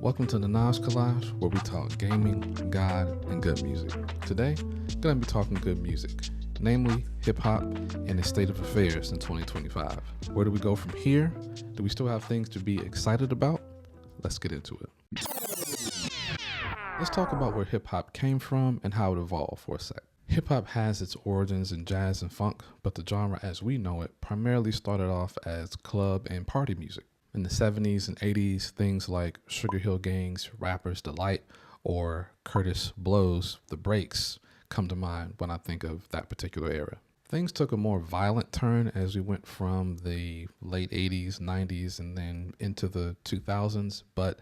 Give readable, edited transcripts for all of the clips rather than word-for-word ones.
Welcome to the Nohj Collage, where we talk gaming, God, and good music. Today, I'm going to be talking good music, namely hip-hop and its state of affairs in 2025. Where do we go from here? Do we still have things to be excited about? Let's get into it. Let's talk about where hip-hop came from and how it evolved for a sec. Hip-hop has its origins in jazz and funk, but the genre as we know it primarily started off as club and party music. In the 70s and 80s, things like Sugar Hill Gang's Rapper's Delight or Curtis Blow's The Breaks come to mind when I think of that particular era. Things took a more violent turn as we went from the late 80s, 90s, and then into the 2000s, but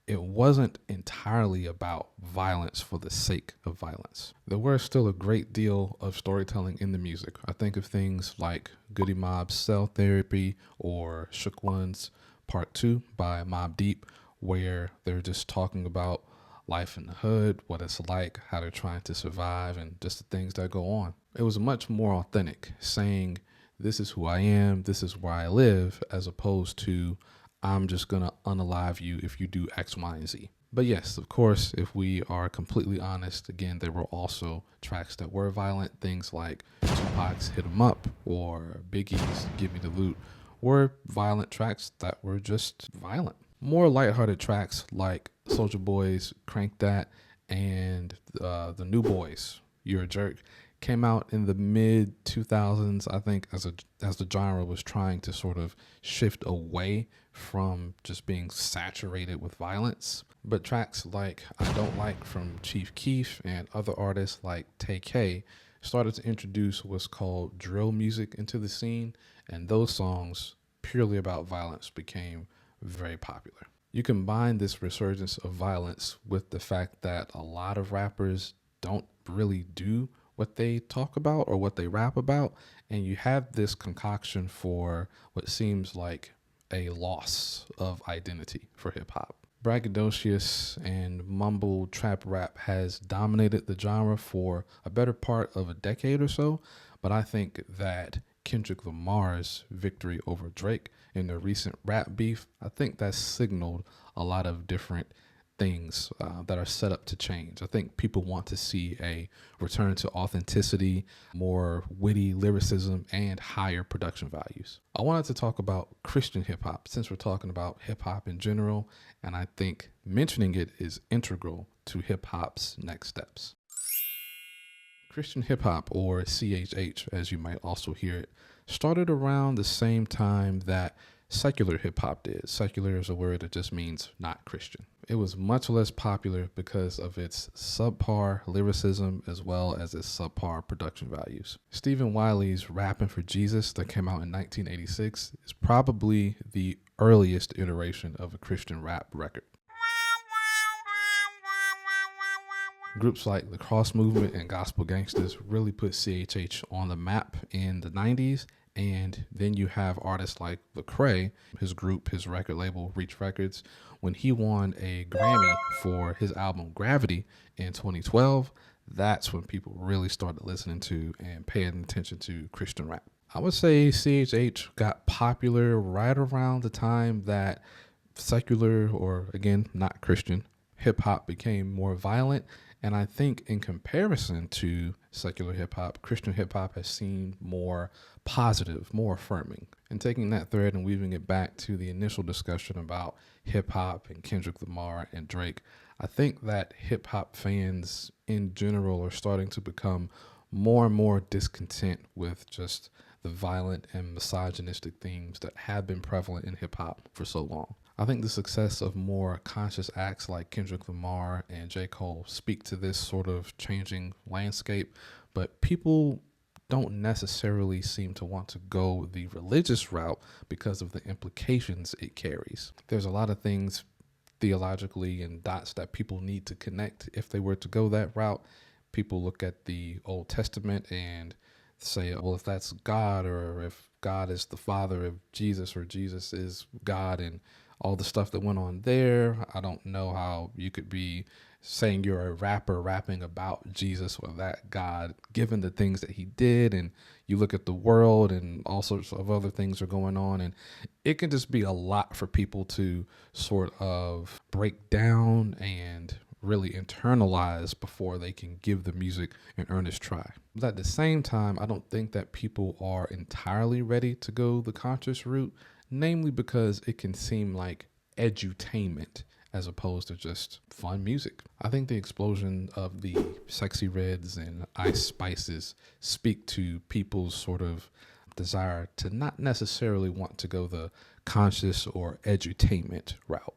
it wasn't entirely about violence for the sake of violence. There were still a great deal of storytelling in the music. I think of things like Goody Mob's Cell Therapy or Shook One's Part 2 by Mobb Deep, where they're just talking about life in the hood, what it's like, how they're trying to survive, and just the things that go on. It was much more authentic, saying, this is who I am, this is where I live, as opposed to, I'm just going to unalive you if you do X, Y, and Z. But yes, of course, if we are completely honest, again, there were also tracks that were violent, things like Tupac's Hit 'Em Up or Biggie's Give Me the Loot, were violent tracks that were just violent. More lighthearted tracks like Soulja Boy's Crank That and the New Boys, You're a Jerk, came out in the mid 2000s, I think, as the genre was trying to sort of shift away from just being saturated with violence. But tracks like I Don't Like from Chief Keef and other artists like Tay K started to introduce what's called drill music into the scene, and those songs, purely about violence, became very popular. You combine this resurgence of violence with the fact that a lot of rappers don't really do what they talk about or what they rap about, and you have this concoction for what seems like a loss of identity for hip-hop. Braggadocious and mumble trap rap has dominated the genre for a better part of a decade or so, but I think that Kendrick Lamar's victory over Drake in their recent rap beef, I think that signaled a lot of different things that are set up to change. I think people want to see a return to authenticity, more witty lyricism, and higher production values. I wanted to talk about Christian hip hop since we're talking about hip hop in general, and I think mentioning it is integral to hip hop's next steps. Christian hip hop, or CHH as you might also hear it, started around the same time that secular hip hop did. Secular is a word that just means not Christian. It was much less popular because of its subpar lyricism as well as its subpar production values. Stephen Wiley's Rapping for Jesus that came out in 1986 is probably the earliest iteration of a Christian rap record. Groups like the Cross Movement and Gospel Gangsters really put CHH on the map in the 90s. And then you have artists like Lecrae, his group, his record label, Reach Records. When he won a Grammy for his album Gravity in 2012, that's when people really started listening to and paying attention to Christian rap. I would say CHH got popular right around the time that secular, or again, not Christian, hip hop became more violent. And I think in comparison to secular hip hop, Christian hip hop has seemed more positive, more affirming. And taking that thread and weaving it back to the initial discussion about hip hop and Kendrick Lamar and Drake, I think that hip hop fans in general are starting to become more and more discontent with just the violent and misogynistic themes that have been prevalent in hip hop for so long. I think the success of more conscious acts like Kendrick Lamar and J. Cole speak to this sort of changing landscape, but people don't necessarily seem to want to go the religious route because of the implications it carries. There's a lot of things theologically and dots that people need to connect if they were to go that route. People look at the Old Testament and say, well, if that's God, or if God is the father of Jesus, or Jesus is God, and all the stuff that went on there, I don't know how you could be saying you're a rapper rapping about Jesus or that God, given the things that he did. And you look at the world and all sorts of other things are going on, and it can just be a lot for people to sort of break down and really internalize before they can give the music an earnest try. But at the same time, I don't think that people are entirely ready to go the conscious route, namely because it can seem like edutainment as opposed to just fun music. I think the explosion of the Sexy Reds and Ice Spices speak to people's sort of desire to not necessarily want to go the conscious or edutainment route.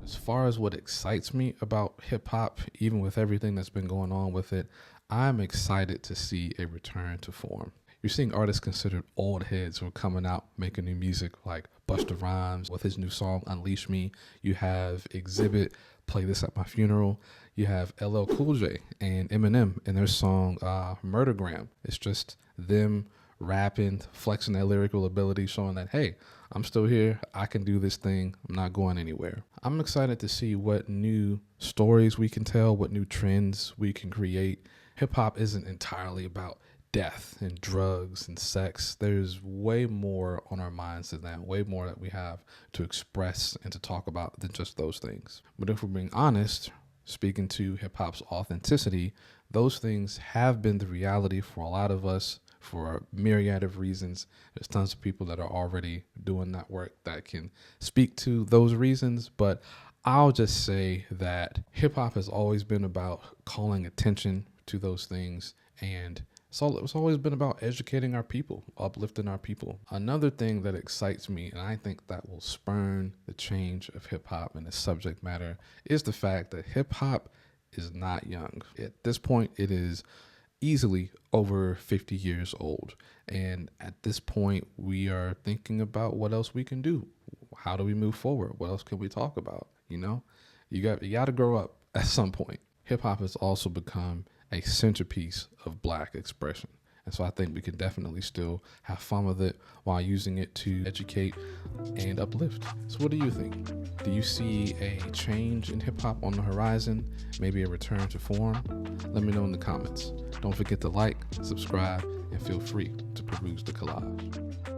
As far as what excites me about hip hop, even with everything that's been going on with it, I'm excited to see a return to form. You're seeing artists considered old heads who are coming out making new music, like Busta Rhymes with his new song Unleash Me. You have Exhibit, Play This at My Funeral. You have LL Cool J and Eminem in their song Murdergram. It's just them rapping, flexing their lyrical ability, showing that, hey, I'm still here. I can do this thing. I'm not going anywhere. I'm excited to see what new stories we can tell, what new trends we can create. Hip hop isn't entirely about death and drugs and sex. There's way more on our minds than that, way more that we have to express and to talk about than just those things. But if we're being honest, speaking to hip hop's authenticity, those things have been the reality for a lot of us for a myriad of reasons. There's tons of people that are already doing that work that can speak to those reasons, but I'll just say that hip hop has always been about calling attention to those things, and it's always been about educating our people, uplifting our people. Another thing that excites me, and I think that will spurn the change of hip hop and its subject matter, is the fact that hip hop is not young. At this point, it is easily over 50 years old. And at this point, we are thinking about what else we can do. How do we move forward? What else can we talk about? You know, you got to grow up at some point. Hip hop has also become a centerpiece of Black expression. And so I think we can definitely still have fun with it while using it to educate and uplift. So what do you think? Do you see a change in hip hop on the horizon? Maybe a return to form? Let me know in the comments. Don't forget to like, subscribe, and feel free to peruse the collage.